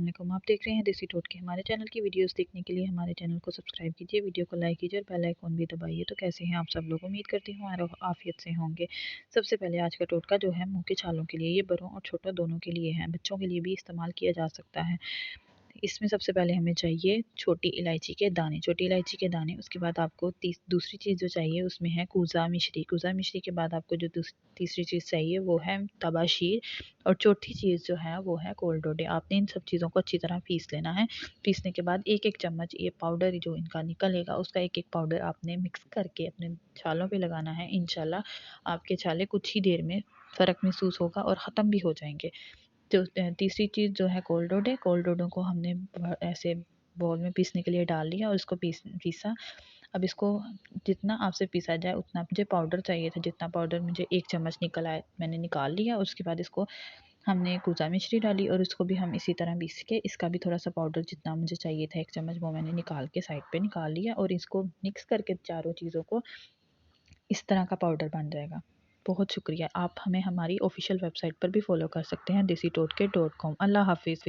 वालेकुम। आप देख रहे हैं देसी टोटके। हमारे चैनल की वीडियोस देखने के लिए हमारे चैनल को सब्सक्राइब कीजिए, वीडियो को लाइक कीजिए और बेल आइकॉन भी दबाइए। तो कैसे हैं आप सब लोग? उम्मीद करती हूँ आफियत से होंगे। सबसे पहले आज का टोटका जो है मुंह के छालों के लिए, ये बड़ों और छोटों दोनों के लिए है, बच्चों के लिए भी इस्तेमाल किया जा सकता है। इसमें सबसे पहले हमें चाहिए छोटी इलायची के दाने, छोटी इलायची के दाने। उसके बाद आपको दूसरी चीज़ जो चाहिए उसमें है कूज़ा मिश्री। कूज़ा मिश्री के बाद आपको जो तीसरी चीज़ चाहिए वो है तबाशीर, और चौथी चीज़ जो है वो है कोल्ड डोडे। आपने इन सब चीज़ों को अच्छी तरह पीस लेना है। पीसने के बाद एक एक चम्मच ये पाउडर जो इनका निकलेगा उसका एक एक पाउडर आपने मिक्स करके अपने छालों पे लगाना है। इंशाल्लाह आपके छाले कुछ ही देर में फ़र्क महसूस होगा और ख़त्म भी हो जाएंगे। तो तीसरी चीज़ जो है कोल्ड डोडे, कोल्ड डोडों को हमने ऐसे बाउल में पीसने के लिए डाल लिया और इसको पीसा। अब इसको जितना आपसे पीसा जाए उतना, मुझे पाउडर चाहिए था, जितना पाउडर मुझे एक चम्मच निकल आया मैंने निकाल लिया। और उसके बाद इसको हमने कूजा मिश्री डाली और इसको भी हम इसी तरह पीस के, इसका भी थोड़ा सा पाउडर जितना मुझे चाहिए था एक चम्मच, वो मैंने निकाल के साइड पे निकाल लिया। और इसको मिक्स करके चारों चीज़ों को इस तरह का पाउडर बन जाएगा। बहुत शुक्रिया। आप हमें हमारी ऑफिशियल वेबसाइट पर भी फॉलो कर सकते हैं, देसी टोटके.com। अल्लाह हाफिज़।